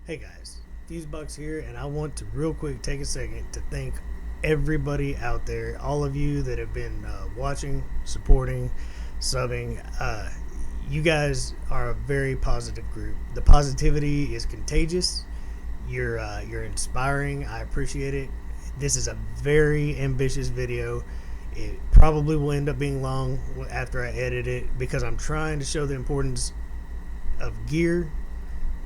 Hey guys, Fusebox here, and I want to real quick take a second to thank everybody out there, all of you that have been watching, supporting, subbing. You guys are a very positive group. The positivity is contagious. You're inspiring. I appreciate it. This is a very ambitious video. It probably will end up being long after I edit it because I'm trying to show the importance of gear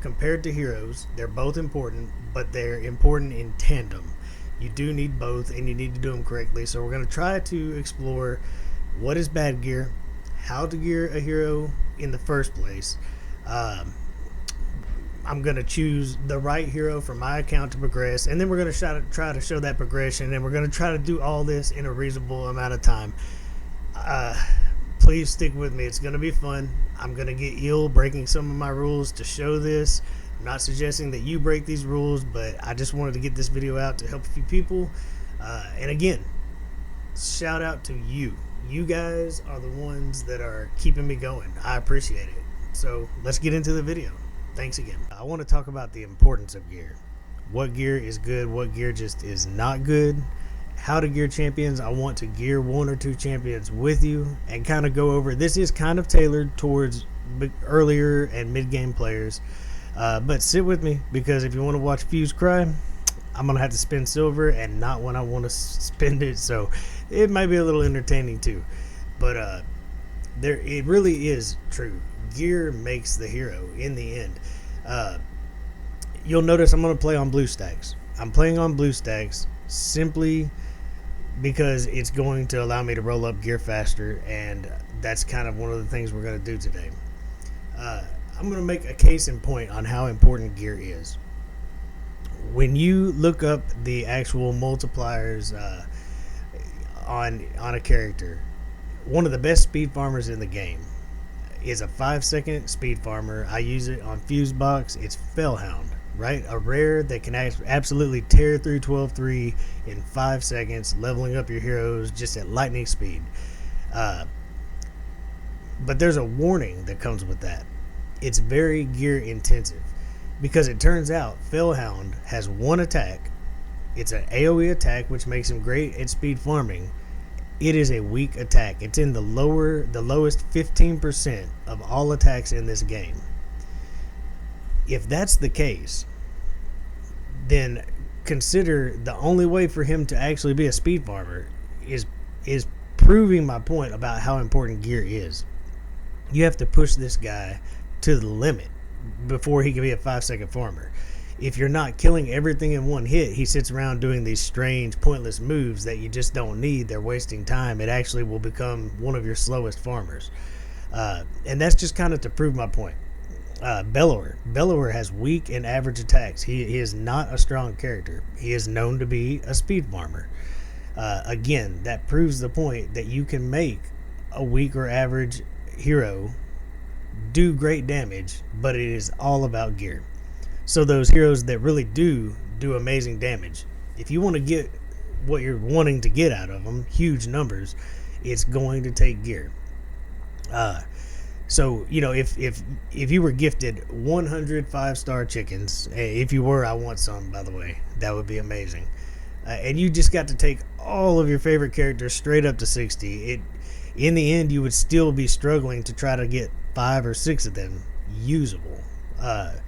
compared to heroes. They're both important, but they're important in tandem. You do need both, and you need to do them correctly. So we're going to try to explore what is bad gear, how to gear a hero in the first place. I'm going to choose the right hero for my account to progress, and then we're going to try to show that progression, and we're going to try to do all this in a reasonable amount of time. Please stick with me. It's going to be fun. I'm going to get ill breaking some of my rules to show this. I'm not suggesting that you break these rules, but I just wanted to get this video out to help a few people. And again, shout out to you. You guys are the ones that are keeping me going. I appreciate it. So let's get into the video. Thanks again. I want to talk about the importance of gear. What gear is good, what gear just is not good. How to gear champions. I want to gear one or two champions with you and kind of go over. This is kind of tailored towards earlier and mid-game players, but sit with me, because if you want to watch Fuse cry, I'm gonna have to spend silver and not when I want to spend it, so it might be a little entertaining too. But it really is true. Gear makes the hero in the end. You'll notice I'm gonna play on blue stacks. I'm playing on blue stacks simply because it's going to allow me to roll up gear faster, and that's kind of one of the things we're going to do today. I'm going to make a case in point on how important gear is. When you look up the actual multipliers on a character, one of the best speed farmers in the game is a 5-second speed farmer. I use it on Fusebox. It's Fellhound. Right, a rare that can absolutely tear through 12-3 in 5 seconds, leveling up your heroes just at lightning speed. But there's a warning that comes with that. It's very gear intensive, because it turns out Fellhound has one attack. It's an AoE attack, which makes him great at speed farming. It is a weak attack. It's in the lowest 15% of all attacks in this game. If that's the case, then consider the only way for him to actually be a speed farmer is proving my point about how important gear is. You have to push this guy to the limit before he can be a 5-second farmer. If you're not killing everything in one hit, he sits around doing these strange, pointless moves that you just don't need. They're wasting time. It actually will become one of your slowest farmers. And that's just kind of to prove my point. Bellower has weak and average attacks. He is not a strong character. He is known to be a speed farmer. Again, that proves the point that you can make a weak or average hero do great damage, but it is all about gear. So those heroes that really do amazing damage, if you want to get what you're wanting to get out of them, huge numbers, it's going to take gear. So, you know, if you were gifted 100 5-star chickens, if you were, I want some, by the way, that would be amazing. And you just got to take all of your favorite characters straight up to 60. In the end, you would still be struggling to try to get 5 or 6 of them usable. An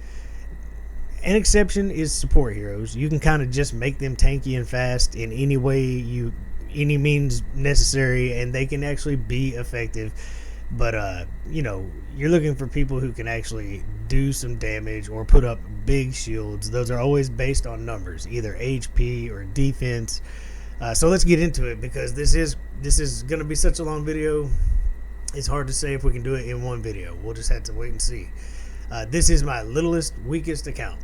exception is support heroes. You can kind of just make them tanky and fast in any means necessary, and they can actually be effective. But you know, you're looking for people who can actually do some damage or put up big shields. Those are always based on numbers, either HP or defense. So let's get into it, because this is going to be such a long video. It's hard to say if we can do it in one video. We'll just have to wait and see. This is my littlest, weakest account.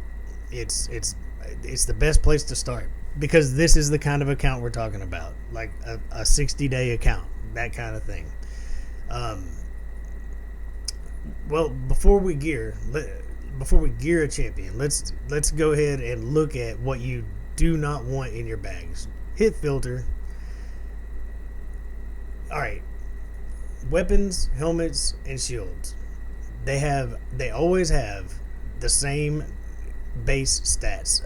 It's the best place to start, because this is the kind of account we're talking about, like a 60-day account, that kind of thing. Well, before we gear a champion, let's go ahead and look at what you do not want in your bags. Hit filter. All right, weapons, helmets, and shields. They always have the same base stats.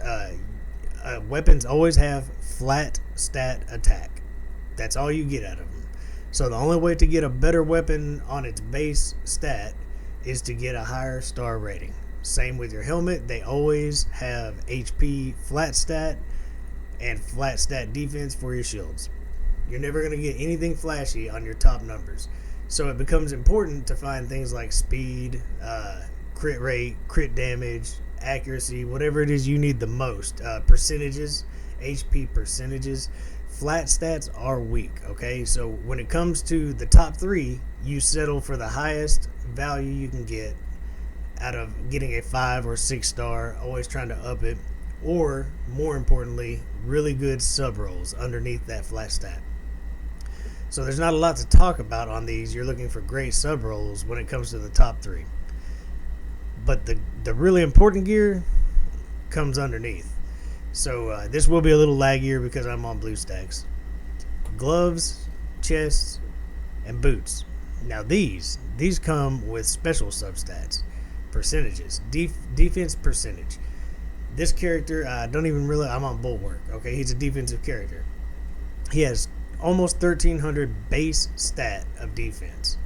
Weapons always have flat stat attack. That's all you get out of them. So the only way to get a better weapon on its base stat is to get a higher star rating. Same with your helmet. They always have HP flat stat and flat stat defense for your shields. You're never going to get anything flashy on your top numbers. So it becomes important to find things like speed, crit rate, crit damage, accuracy, whatever it is you need the most. Percentages, HP percentages. Flat stats are weak, okay? So when it comes to the top 3, you settle for the highest value you can get out of getting a 5 or 6 star, always trying to up it, or more importantly, really good sub rolls underneath that flat stat. So there's not a lot to talk about on these. You're looking for great sub rolls when it comes to the top 3. But the really important gear comes underneath. So this will be a little laggier because I'm on BlueStacks. Gloves, chests, and boots. Now these come with special substats, percentages, defense percentage. This character, don't even really, I'm on Bulwark. Okay, he's a defensive character. He has almost 1300 base stat of defense.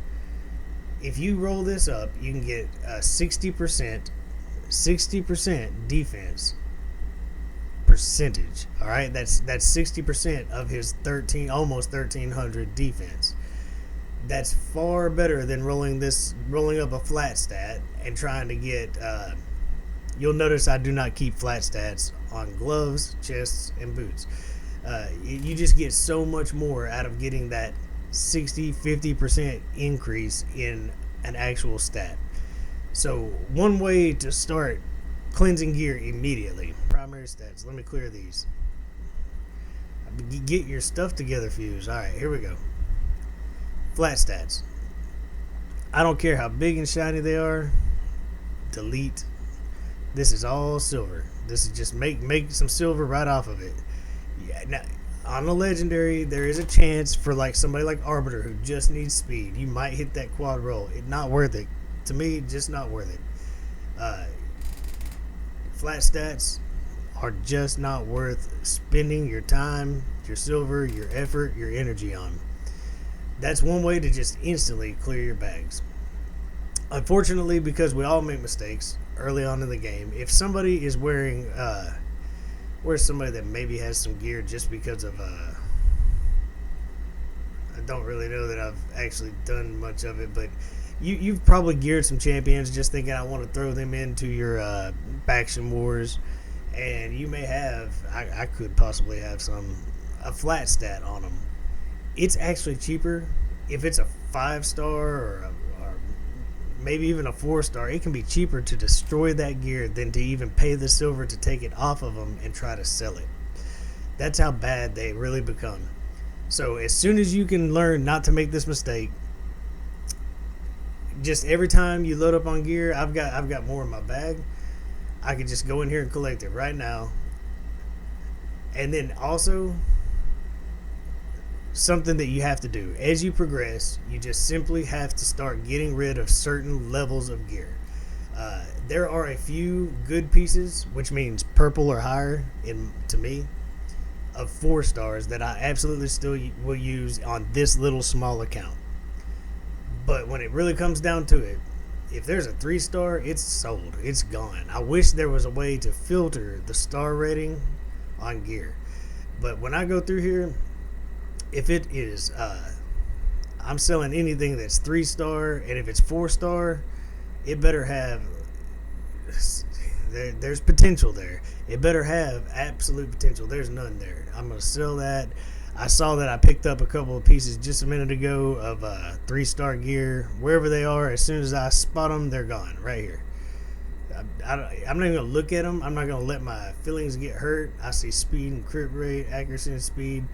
If you roll this up, you can get a 60% defense percentage. All right, that's 60% of his almost 1300 defense. That's far better than rolling up a flat stat and trying to get. You'll notice I do not keep flat stats on gloves, chests, and boots. You just get so much more out of getting that 50% increase in an actual stat. So one way to start cleansing gear immediately. Primary stats. Let me clear these. Get your stuff together, Fuse. Alright, here we go. Flat stats. I don't care how big and shiny they are. Delete. This is all silver. This is just make some silver right off of it. Yeah, now on a legendary, there is a chance for like somebody like Arbiter who just needs speed. You might hit that quad roll. It's not worth it. To me, just not worth it. Flat stats are just not worth spending your time, your silver, your effort, your energy on. That's one way to just instantly clear your bags. Unfortunately, because we all make mistakes early on in the game, if somebody is wearing somebody that maybe has some gear just because of I don't really know that I've actually done much of it, but you've probably geared some champions just thinking I want to throw them into your faction wars, and you may have I could possibly have a flat stat on them. It's actually cheaper if it's a 5-star or maybe even a 4-star. It can be cheaper to destroy that gear than to even pay the silver to take it off of them and try to sell it. That's how bad they really become. So as soon as you can learn not to make this mistake, just every time you load up on gear, I've got more in my bag. I could just go in here and collect it right now. And then also, something that you have to do as you progress, you just simply have to start getting rid of certain levels of gear. There are a few good pieces, which means purple or higher to me, of 4 stars that I absolutely still will use on this little small account. But when it really comes down to it, if there's a 3-star, it's sold. It's gone. I wish there was a way to filter the star rating on gear. But when I go through here, if it is, I'm selling anything that's 3-star, and if it's 4-star, it better have, there's potential there. It better have absolute potential. There's none there. I'm going to sell that. I saw that I picked up a couple of pieces just a minute ago of 3-star gear. Wherever they are, as soon as I spot them, they're gone right here. I'm not even going to look at them. I'm not going to let my feelings get hurt. I see speed and crit rate, accuracy and speed.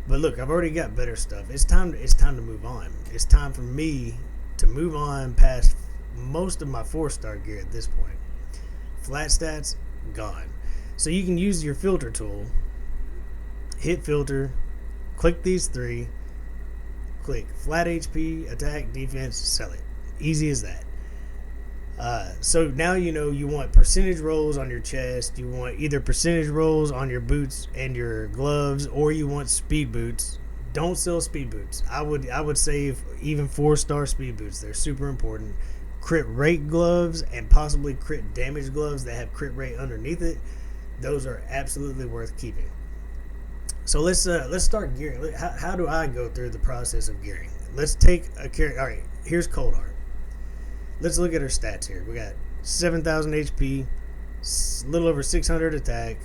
But look, I've already got better stuff. It's time to move on. It's time for me to move on past most of my 4-star gear at this point. Flat stats, gone. So you can use your filter tool. Hit filter. Click these 3. Click flat HP, attack, defense, sell it. Easy as that. So now you know you want percentage rolls on your chest. You want either percentage rolls on your boots and your gloves, or you want speed boots. Don't sell speed boots. I would save even 4-star speed boots. They're super important. Crit rate gloves and possibly crit damage gloves that have crit rate underneath it. Those are absolutely worth keeping. So let's start gearing. How do I go through the process of gearing? Let's take a character. All right, here's Cold Heart. Let's look at her stats here. We got 7,000 HP, a little over 600 attack,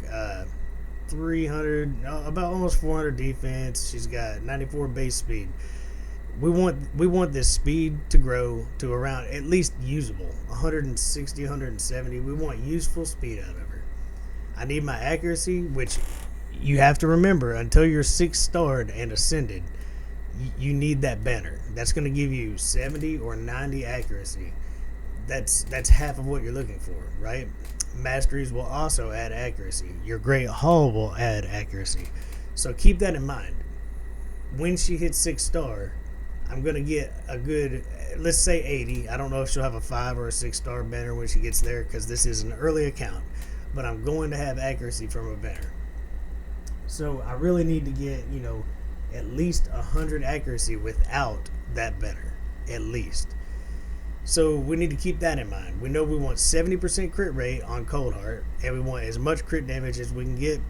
300, about almost 400 defense. She's got 94 base speed. We want this speed to grow to around at least usable 160, 170. We want useful speed out of her. I need my accuracy, which you have to remember until you're 6-starred and ascended. You need that banner. That's going to give you 70 or 90 accuracy. That's half of what you're looking for, right? Masteries will also add accuracy. Your Great Hall will add accuracy. So keep that in mind. When she hits 6-star, I'm going to get a good, let's say 80. I don't know if she'll have a 5 or a 6-star banner when she gets there because this is an early account. But I'm going to have accuracy from a banner. So I really need to get, at least 100 accuracy without that banner. At least. So we need to keep that in mind. We know we want 70% crit rate on Cold Heart, and we want as much crit damage as we can get.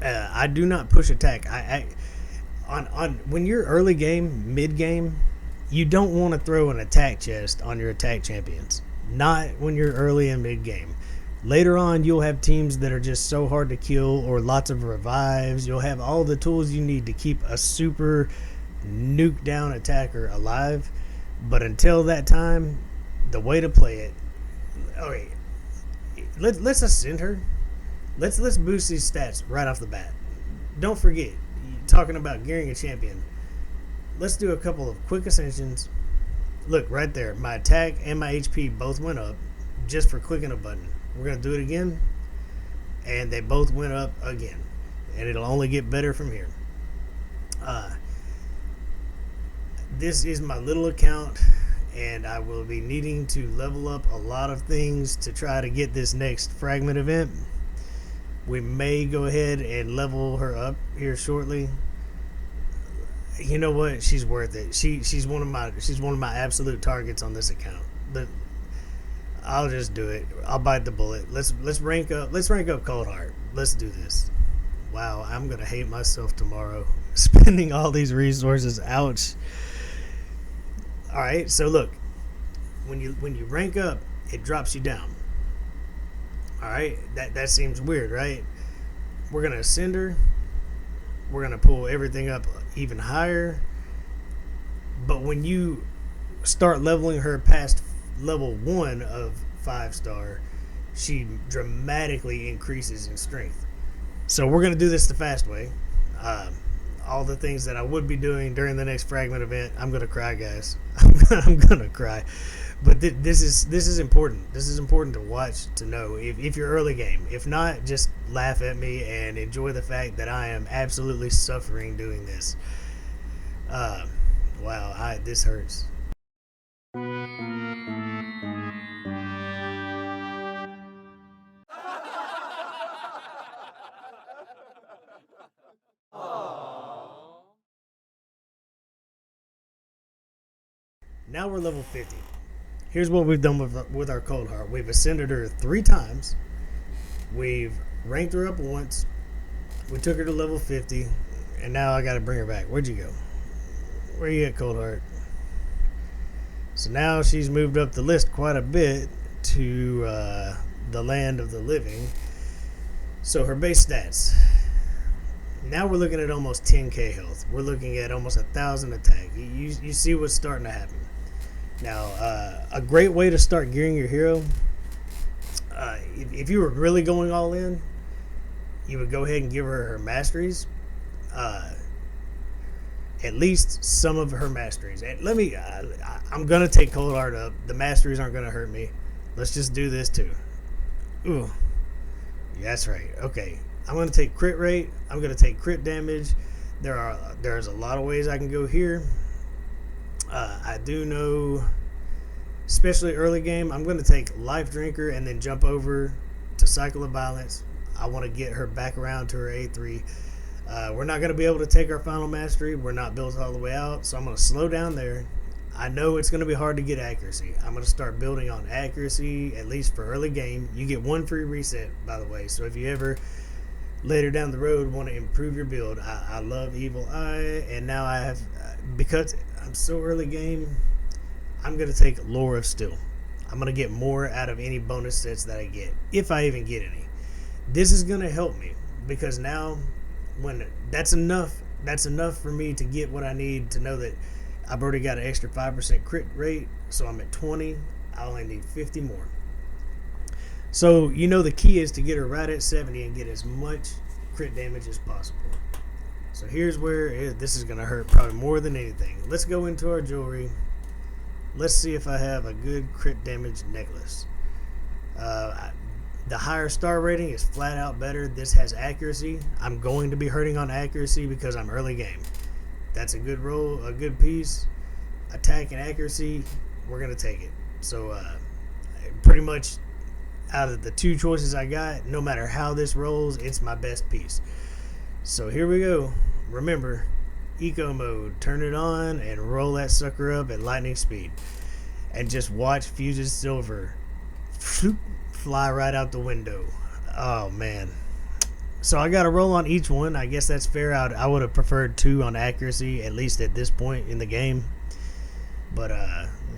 I do not push attack. On when you're early game, mid game, you don't want to throw an attack chest on your attack champions. Not when you're early and mid game. Later on, you'll have teams that are just so hard to kill, or lots of revives. You'll have all the tools you need to keep a super nuke down attacker alive. But until that time, the way to play it. Okay, let's ascend her. Let's boost these stats right off the bat. Don't forget, talking about gearing a champion. Let's do a couple of quick ascensions. Look right there, my attack and my HP both went up just for clicking a button. We're gonna do it again, and they both went up again, and it'll only get better from here. This is my little account, and I will be needing to level up a lot of things to try to get this next fragment event. We may go ahead and level her up here shortly. You know what? She's worth it. She's one of my absolute targets on this account. But I'll just do it. I'll bite the bullet. Let's rank up Cold Heart. Let's do this. Wow, I'm gonna hate myself tomorrow spending all these resources. Ouch. All right, so look, when you rank up, it drops you down. All right, that seems weird, right? We're gonna ascend her. We're gonna pull everything up even higher. But when you start leveling her past level 1 of 5-star, she dramatically increases in strength. So we're gonna do this the fast way. All the things that I would be doing during the next fragment event, I'm gonna cry, guys. I'm gonna cry. But this is important. This is important to watch, to know if you're early game. If not, just laugh at me and enjoy the fact that I am absolutely suffering doing this. Wow, this hurts. Now we're level 50. Here's what we've done with our Cold Heart. We've ascended her 3 times. We've ranked her up once. We took her to level 50. And now I got to bring her back. Where'd you go? Where you at, Cold Heart? So now she's moved up the list quite a bit to the land of the living. So her base stats. Now we're looking at almost 10k health. We're looking at almost 1,000 attack. You see what's starting to happen. Now, a great way to start gearing your hero, if you were really going all in, you would go ahead and give her masteries. At least some of her masteries. And I'm going to take Cold Heart up. The masteries aren't going to hurt me. Let's just do this too. Ooh. Yeah, that's right. Okay. I'm going to take crit rate. I'm going to take crit damage. There's a lot of ways I can go here. I do know especially early game, I'm going to take Life Drinker and then jump over to Cycle of Violence. I want to get her back around to her A3. We're not going to be able to take our final mastery. We're not built all the way out, so I'm going to slow down there. I know it's going to be hard to get accuracy. I'm going to start building on accuracy, at least for early game. You get one free reset, by the way, so if you ever later down the road want to improve your build, I love Evil Eye, and now I have, because I'm so early game, I'm going to take Lore of Steel. I'm going to get more out of any bonus sets that I get, if I even get any. This is going to help me, because now when that's enough for me to get what I need to know that I've already got an extra 5% crit rate, so I'm at 20. I only need 50 more. So, the key is to get her right at 70 and get as much crit damage as possible. So here's where this is going to hurt probably more than anything. Let's go into our jewelry. Let's see if I have a good crit damage necklace. The higher star rating is flat out better. This has accuracy. I'm going to be hurting on accuracy because I'm early game. That's a good roll, a good piece. Attack and accuracy, we're going to take it. So pretty much out of the two choices I got, no matter how this rolls, it's my best piece. So here we go. Remember, eco mode. Turn it on and roll that sucker up at lightning speed. And just watch Fuse's silver fly right out the window. Oh, man. So I got a roll on each one. I guess that's fair. I would have preferred 2 on accuracy, at least at this point in the game. But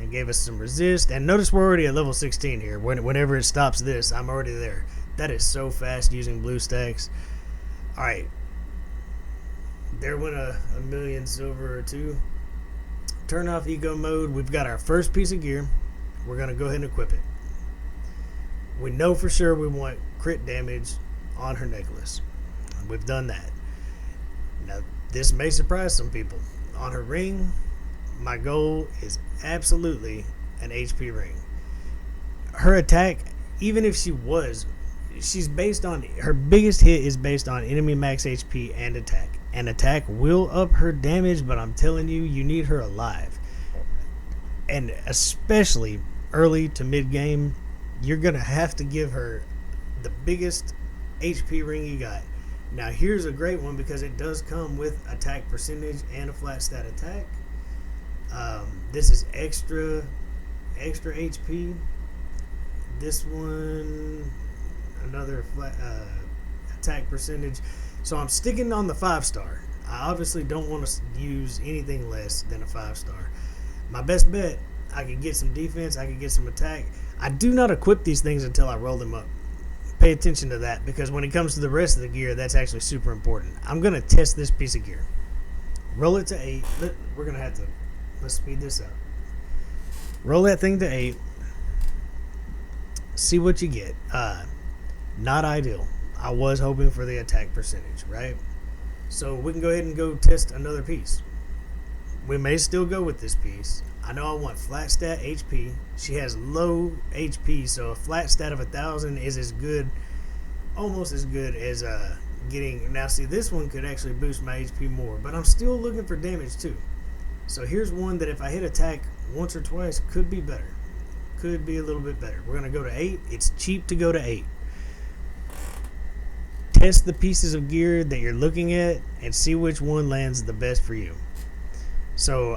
it gave us some resist. And notice we're already at level 16 here. Whenever it stops this, I'm already there. That is so fast using blue stacks. Alright. There went a million silver or 2. Turn off eco mode. We've got our first piece of gear. We're going to go ahead and equip it. We know for sure we want crit damage on her necklace. We've done that. Now, this may surprise some people. On her ring, my goal is absolutely an HP ring. Her attack, even if she's based on, her biggest hit is based on enemy max HP and attack. And attack will up her damage, but I'm telling you, you need her alive. And especially early to mid game, you're going to have to give her the biggest HP ring you got. Now here's a great one because it does come with attack percentage and a flat stat attack. This is extra HP. This one, another flat attack percentage. So I'm sticking on the 5-star. I obviously don't want to use anything less than a 5-star. My best bet, I could get some defense, I could get some attack. I do not equip these things until I roll them up. Pay attention to that, because when it comes to the rest of the gear, that's actually super important. I'm going to test this piece of gear. Roll it to 8. We're going to have to, let's speed this up. Roll that thing to 8. See what you get. Not ideal. I was hoping for the attack percentage, right? So we can go ahead and go test another piece. We may still go with this piece. I know I want flat stat HP. She has low HP, so a flat stat of 1,000 is as good, almost as good as getting. Now, see, this one could actually boost my HP more, but I'm still looking for damage too. So here's one that if I hit attack once or twice, could be better. Could be a little bit better. We're gonna go to 8. It's cheap to go to 8. Test the pieces of gear that you're looking at and see which one lands the best for you. So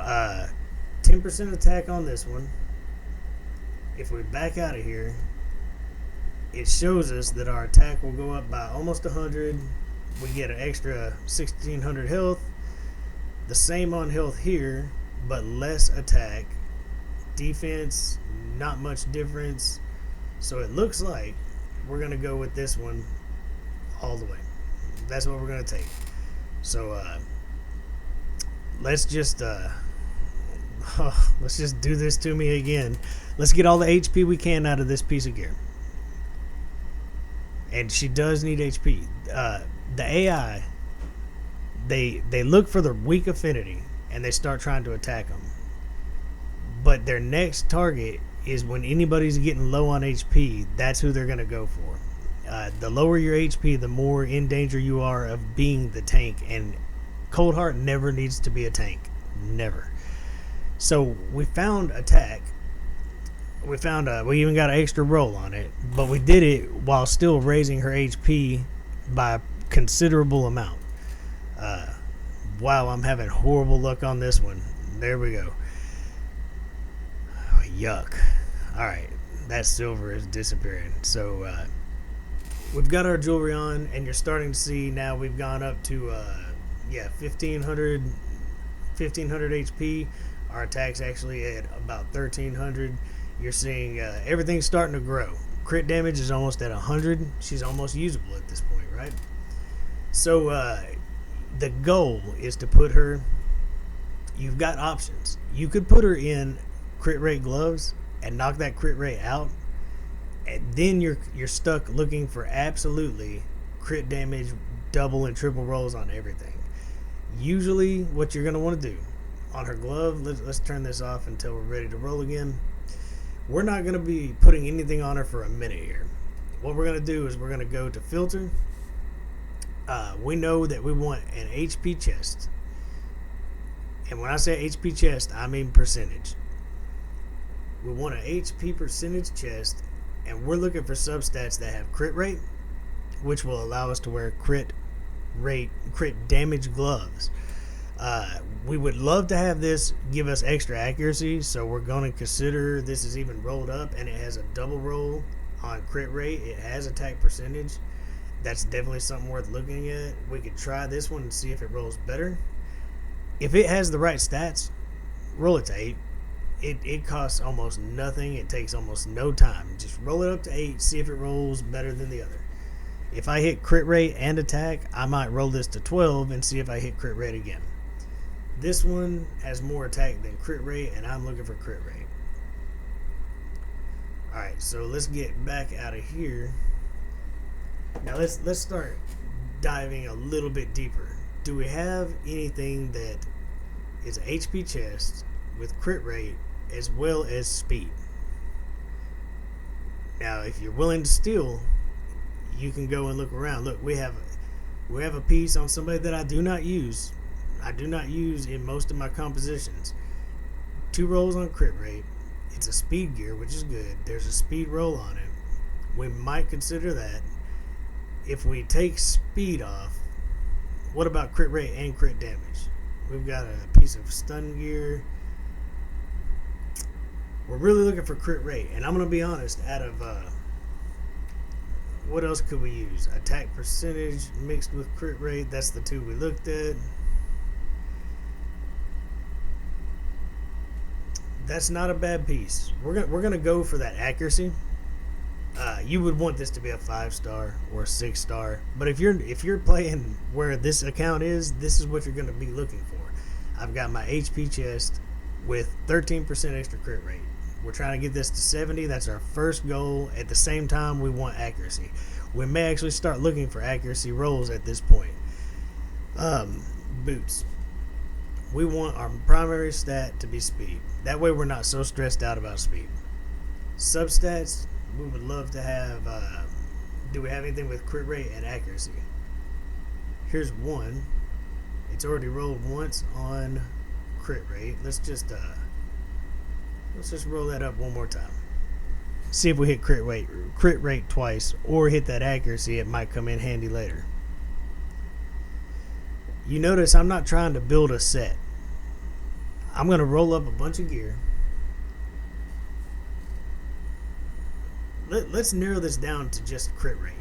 10% attack on this one. If we back out of here, it shows us that our attack will go up by almost 100. We get an extra 1600 health. The same on health here, but less attack. Defense, not much difference. So it looks like we're going to go with this one all the way. That's what we're going to take. So let's just do this to me again. Let's get all the HP we can out of this piece of gear. And she does need HP. The AI, they look for the weak affinity and they start trying to attack them. But their next target is when anybody's getting low on HP. That's who they're going to go for. The lower your HP, the more in danger you are of being the tank. And Coldheart never needs to be a tank. Never. So we found attack. we found we even got an extra roll on it, but we did it while still raising her HP by a considerable amount. Wow, I'm having horrible luck on this one. There we go. Oh, yuck. Alright, that silver is disappearing. So we've got our jewelry on, and you're starting to see now we've gone up to 1500 HP. Our attack's actually at about 1300. You're seeing everything's starting to grow. Crit damage is almost at 100. She's almost usable at this point, right? So the goal is to put her, you've got options. You could put her in crit rate gloves and knock that crit rate out, and then you're stuck looking for absolutely crit damage, double and triple rolls on everything. Usually what you're going to want to do on her glove, let's turn this off until we're ready to roll again. We're not going to be putting anything on her for a minute here. What we're going to do is we're going to go to filter. We know that we want an HP chest, and when I say HP chest, I mean percentage. We want an HP percentage chest, and we're looking for substats that have crit rate, which will allow us to wear crit damage gloves. We would love to have this give us extra accuracy, so we're going to consider this is even rolled up, and it has a double roll on crit rate. It has attack percentage. That's definitely something worth looking at. We could try this one and see if it rolls better. If it has the right stats, roll it to 8. It costs almost nothing. It takes almost no time. Just roll it up to 8, see if it rolls better than the other. If I hit crit rate and attack, I might roll this to 12 and see if I hit crit rate again. This one has more attack than crit rate, and I'm looking for crit rate. Alright, so let's get back out of here. Now let's start diving a little bit deeper. Do we have anything that is HP chest with crit rate as well as speed? Now, if you're willing to steal, you can go and look around. Look, we have a piece on somebody that I do not use. I do not use in most of my compositions. 2 rolls on crit rate. It's a speed gear, which is good. There's a speed roll on it. We might consider that. If we take speed off, what about crit rate and crit damage? We've got a piece of stun gear. We're really looking for crit rate, and I'm going to be honest, out of what else could we use? Attack percentage mixed with crit rate. That's the 2 we looked at. That's not a bad piece. We're gonna go for that accuracy. You would want this to be a 5-star or a 6-star, but if you're playing where this account is, this is what you're gonna be looking for. I've got my HP chest with 13% extra crit rate. We're trying to get this to 70. That's our first goal. At the same time, we want accuracy. We may actually start looking for accuracy rolls at this point. Boots. We want our primary stat to be speed. That way we're not so stressed out about speed. Substats, we would love to have, do we have anything with crit rate and accuracy? Here's one. It's already rolled once on crit rate. Let's just roll that up one more time. See if we hit crit rate twice, or hit that accuracy. It might come in handy later. You notice I'm not trying to build a set. I'm going to roll up a bunch of gear. Let's narrow this down to just crit rate.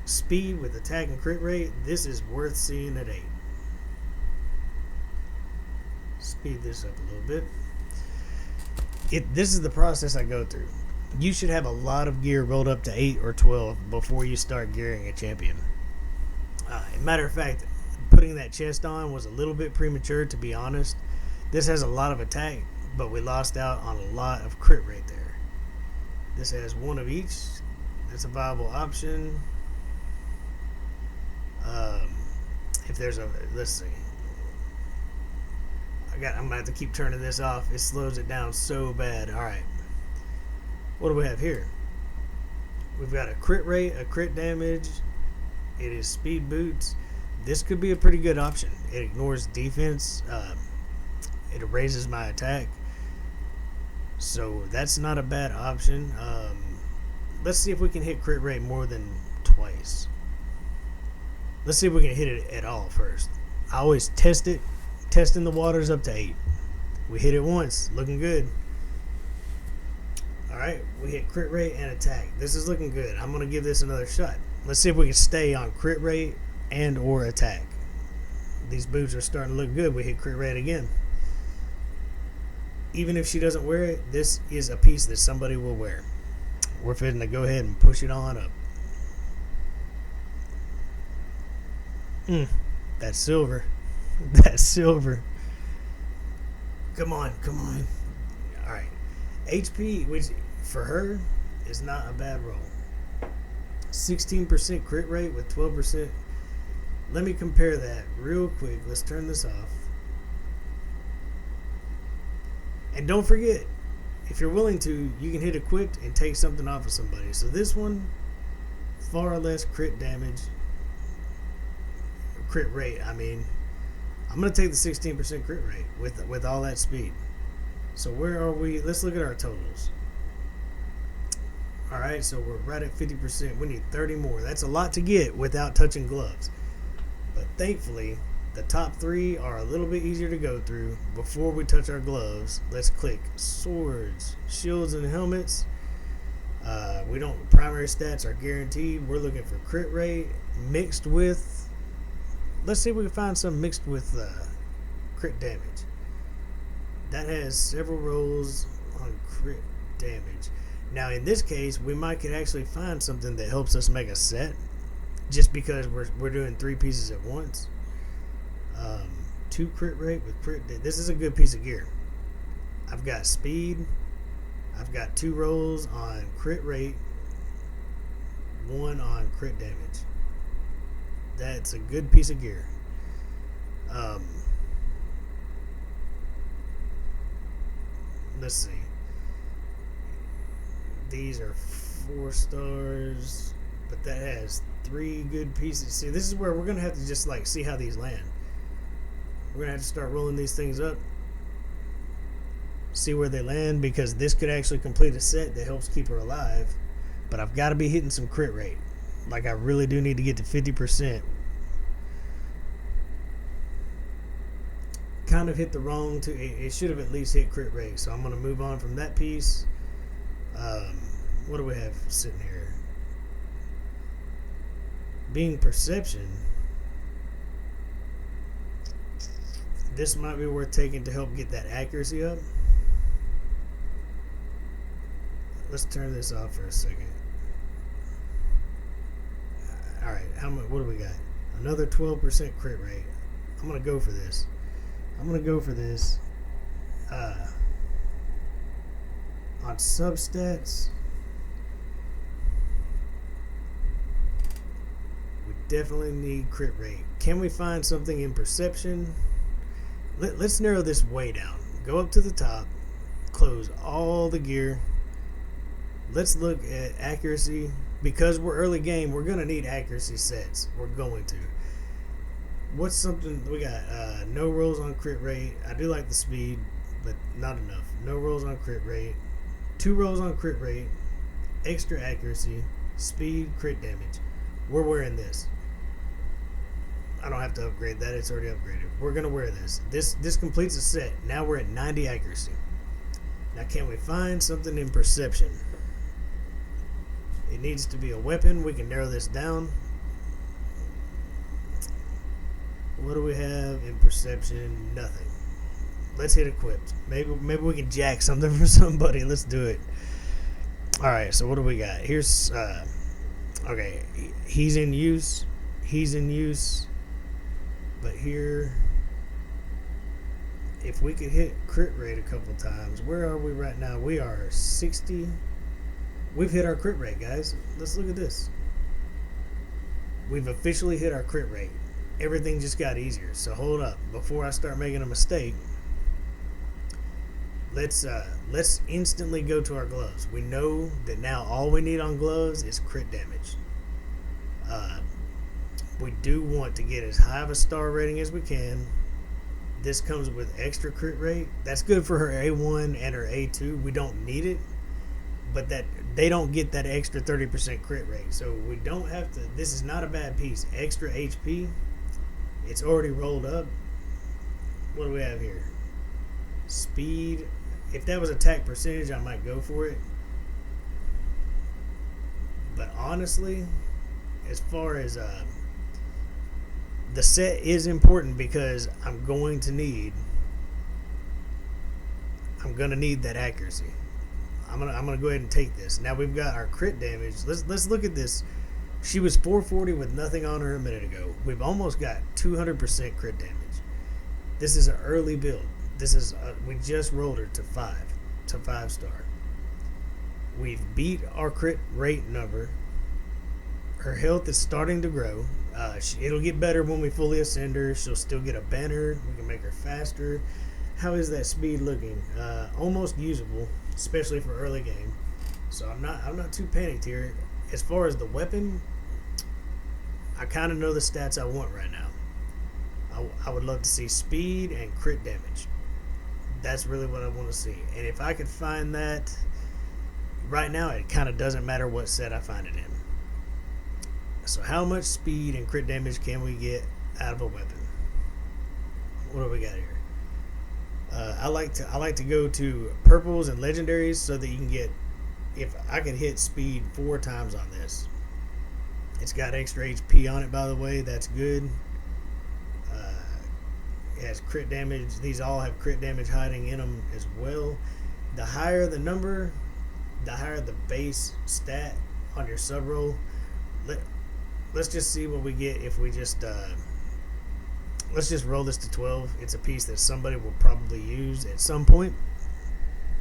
Speed with attack and crit rate, this is worth seeing at 8. Speed this up a little bit. This is the process I go through. You should have a lot of gear rolled up to 8 or 12 before you start gearing a champion. Matter of fact, putting that chest on was a little bit premature, to be honest. This has a lot of attack, but we lost out on a lot of crit rate there. This has one of each. That's a viable option. If there's a, let's see. I'm gonna have to keep turning this off. It slows it down so bad. All right. What do we have here? We've got a crit rate, a crit damage. It is speed boots. This could be a pretty good option. It ignores defense. It raises my attack. So that's not a bad option. Let's see if we can hit crit rate more than twice. Let's see if we can hit it at all first. I always test it. Testing the waters up to 8. We hit it once. Looking good. Alright, we hit crit rate and attack. This is looking good. I'm going to give this another shot. Let's see if we can stay on crit rate and or attack. These boots are starting to look good. We hit crit rate again. Even if she doesn't wear it, this is a piece that somebody will wear. We're fitting to go ahead and push it on up. That's silver. That's silver. Come on, come on. Alright. HP, which for her is not a bad roll. 16% crit rate with 12%. Let me compare that real quick. Let's turn this off. And don't forget, if you're willing to, you can hit equipped and take something off of somebody. So this one, far less crit damage. Crit rate, I mean. I'm going to take the 16% crit rate with all that speed. So where are we? Let's look at our totals. Alright, so we're right at 50%. We need 30 more. That's a lot to get without touching gloves. But thankfully, the top 3 are a little bit easier to go through before we touch our gloves. Let's click swords, shields, and helmets. We don't, primary stats are guaranteed. We're looking for crit rate mixed with, let's see if we can find some mixed with crit damage. That has several rolls on crit damage. Now in this case, we might could actually find something that helps us make a set, just because we're doing 3 pieces at once. 2 crit rate with crit. This is a good piece of gear. I've got speed. I've got 2 rolls on crit rate, 1 on crit damage. That's a good piece of gear. Let's see. These are 4 stars, but that has 3 good pieces. See, this is where we're gonna have to just like see how these land. We're gonna have to start rolling these things up, see where they land, because this could actually complete a set that helps keep her alive. But I've got to be hitting some crit rate. Like I really do need to get to 50%. Kind of hit the wrong to it should have at least hit crit rate. So I'm gonna move on from that piece. What do we have sitting here? Being perception. This might be worth taking to help get that accuracy up. Let's turn this off for a second. Alright, how much? What do we got? Another 12% crit rate. I'm gonna go for this. On substats, we definitely need crit rate. Can we find something in perception? Let's narrow this way down. Go up to the top, close all the gear. Let's look at accuracy. Because we're early game, we're going to need accuracy sets. We're going to. What's something we got? No rolls on crit rate. I do like the speed, but not enough. No rolls on crit rate. 2 rolls on crit rate. Extra accuracy. Speed, crit damage. We're wearing this. I don't have to upgrade that. It's already upgraded. We're going to wear this. This completes a set. Now we're at 90 accuracy. Now can we find something in perception? It needs to be a weapon. We can narrow this down. What do we have in perception? Nothing. Let's hit equipped. Maybe we can jack something for somebody. Let's do it. Alright, so what do we got? Here's okay, he's in use. But here, if we could hit crit rate a couple times, where are we right now? We are 60. We've hit our crit rate, guys. Let's look at this. We've officially hit our crit rate. Everything just got easier. So hold up. Before I start making a mistake, let's instantly go to our gloves. We know that now all we need on gloves is crit damage. We do want to get as high of a star rating as we can. this comes with extra crit rate. That's good for her A1 and her A2. We don't need it, but that they don't get that extra 30% crit rate. So we don't have to. This is not a bad piece. Extra HP. It's already rolled up. What do we have here? Speed. If that was attack percentage, I might go for it. But honestly, as far as the set is important, because I'm going to need that accuracy. I'm gonna go ahead and take this. Now we've got our crit damage. Let's look at this. She was 440 with nothing on her a minute ago. We've almost got 200% crit damage. This is an early build. We just rolled her to 5 star. We've beat our crit rate number. Her health is starting to grow. It'll get better when we fully ascend her. She'll still get a banner. We can make her faster. How is that speed looking? Almost usable, especially for early game. So I'm not too panicked here. As far as the weapon, I kind of know the stats I want right now. I would love to see speed and crit damage. That's really what I want to see. And if I could find that, right now it kind of doesn't matter what set I find it in. So how much speed and crit damage can we get out of a weapon? What do we got here? I like to go to purples and legendaries so that you can get, if I can hit speed 4 times on this. It's got extra HP on it, by the way. That's good. It has crit damage. These all have crit damage hiding in them as well. The higher the number, the higher the base stat on your sub roll. Let's just see what we get if we just let's just roll this to 12. It's a piece that somebody will probably use at some point.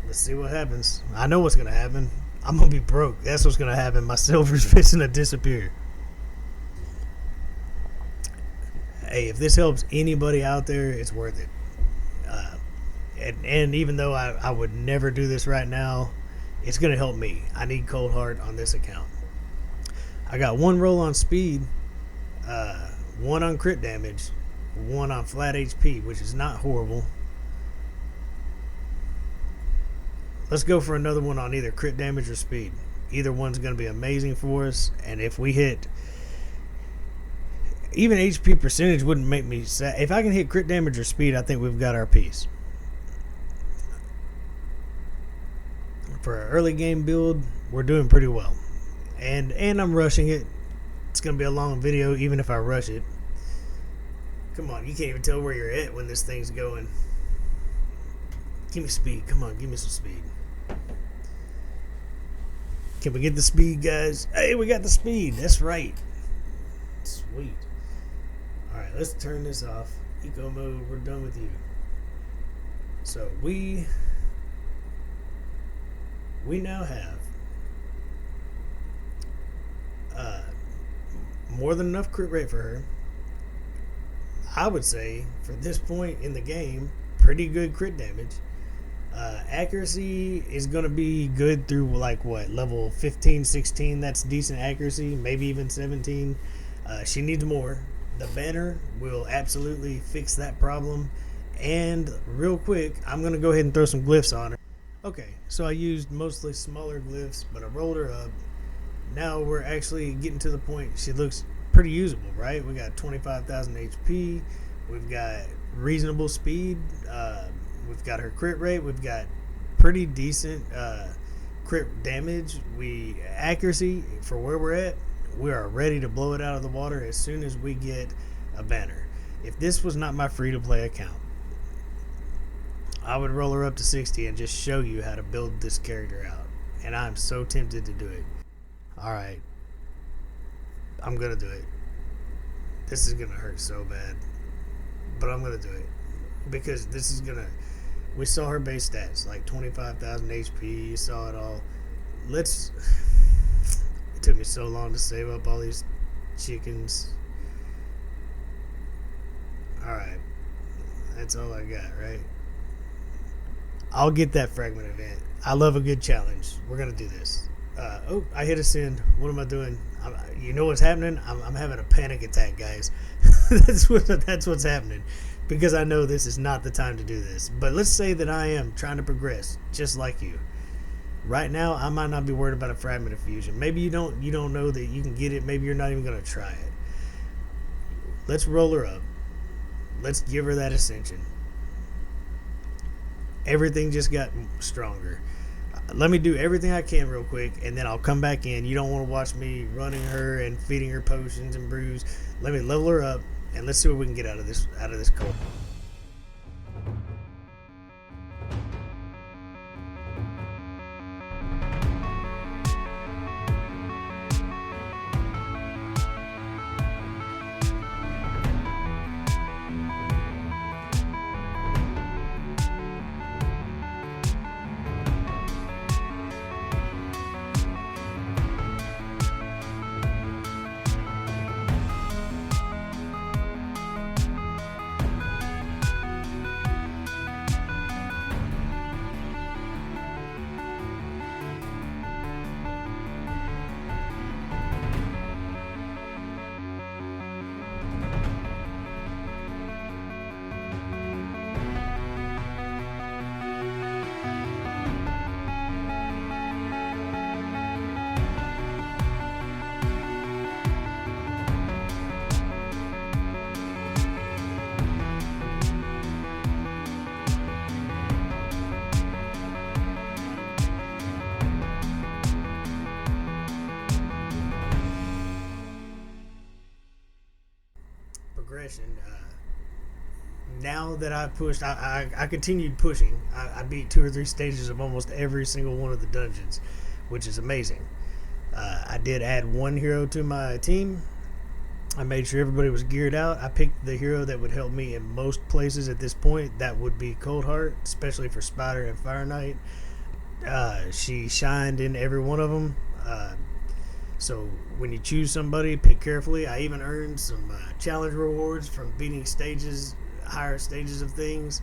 Let's see what happens. I know what's gonna happen. I'm gonna be broke. That's what's gonna happen. My silver's fixing to disappear. Hey, if this helps anybody out there, it's worth it. And even though I would never do this right now, it's gonna help me. I need cold heart on this account. I got 1 roll on speed, 1 on crit damage, 1 on flat HP, which is not horrible. Let's go for another one on either crit damage or speed. Either one's going to be amazing for us. And if we hit, even HP percentage wouldn't make me sad. If I can hit crit damage or speed, I think we've got our piece. For an early game build, we're doing pretty well. And I'm rushing it. It's going to be a long video even if I rush it. Come on, you can't even tell where you're at when this thing's going. Give me speed. Come on, give me some speed. Can we get the speed, guys? Hey, we got the speed. That's right. Sweet. Alright, let's turn this off. Eco mode, we're done with you. So we now have more than enough crit rate for her. I would say, for this point in the game, pretty good crit damage. Accuracy is going to be good through, like, what, level 15, 16? That's decent accuracy, maybe even 17. She needs more. The banner will absolutely fix that problem. And real quick, I'm going to go ahead and throw some glyphs on her. Okay, so I used mostly smaller glyphs, but I rolled her up. Now we're actually getting to the point. She looks pretty usable, right? We got 25,000 HP. We've got reasonable speed. We've got her crit rate. We've got pretty decent crit damage. Accuracy for where we're at. We are ready to blow it out of the water as soon as we get a banner. If this was not my free-to-play account, I would roll her up to 60 and just show you how to build this character out. And I'm so tempted to do it. Alright. I'm going to do it. This is going to hurt so bad. But I'm going to do it. Because this is going to... We saw her base stats. Like 25,000 HP. You saw it all. Let's... It took me so long to save up all these chickens. Alright. That's all I got, right? I'll get that fragment event. I love a good challenge. We're going to do this. Oh, I hit ascend. What am I doing? You know what's happening? I'm having a panic attack, guys. That's what's happening. because I know this is not the time to do this. But let's say that I am trying to progress just like you. Right now, I might not be worried about a fragment of fusion. Maybe you don't know that you can get it. Maybe you're not even going to try it. Let's roll her up. Let's give her that ascension. Everything just got stronger. Let me do everything I can real quick, and then I'll come back in. You don't want to watch me running her and feeding her potions and brews. Let me level her up, and let's see what we can get out of this cold. Progression. Now that I've pushed, I continued pushing. I beat 2 or 3 stages of almost every single one of the dungeons, which is amazing. I did add 1 hero to my team. I made sure everybody was geared out. I picked the hero that would help me in most places at this point. That would be Coldheart, especially for Spider and Fire Knight. She shined in every one of them. So when you choose somebody, pick carefully. I even earned some challenge rewards from beating higher stages of things.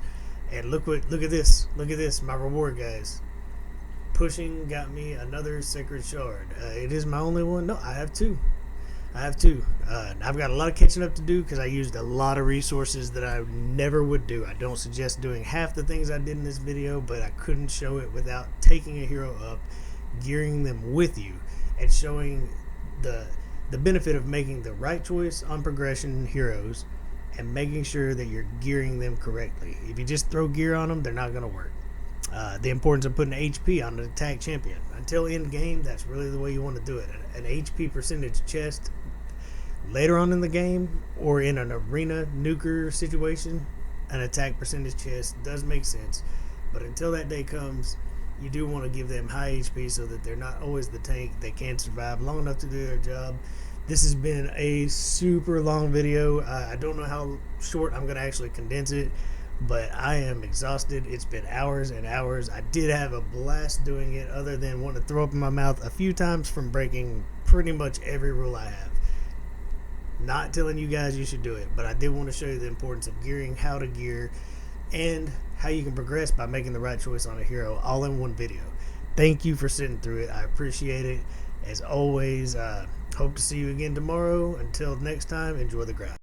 And look at this. Look at this, my reward, guys. Pushing got me another Sacred Shard. It is my only one. No, I have 2. I've got a lot of catching up to do because I used a lot of resources that I never would do. I don't suggest doing half the things I did in this video, but I couldn't show it without taking a hero up, gearing them with you, and showing the benefit of making the right choice on progression heroes and making sure that you're gearing them correctly. If you just throw gear on them, they're not going to work. The importance of putting HP on an attack champion. Until end game, that's really the way you want to do it. An HP percentage chest later on in the game or in an arena nuker situation, an attack percentage chest does make sense. But until that day comes, you do want to give them high HP so that they're not always the tank. They can survive long enough to do their job. This has been a super long video. I don't know how short I'm going to actually condense it, but I am exhausted. It's been hours and hours. I did have a blast doing it, other than wanting to throw up in my mouth a few times from breaking pretty much every rule I have. Not telling you guys you should do it, but I did want to show you the importance of gearing, how to gear, and how you can progress by making the right choice on a hero all in one video. Thank you for sitting through it. I appreciate it. As always, hope to see you again tomorrow. Until next time, enjoy the grind.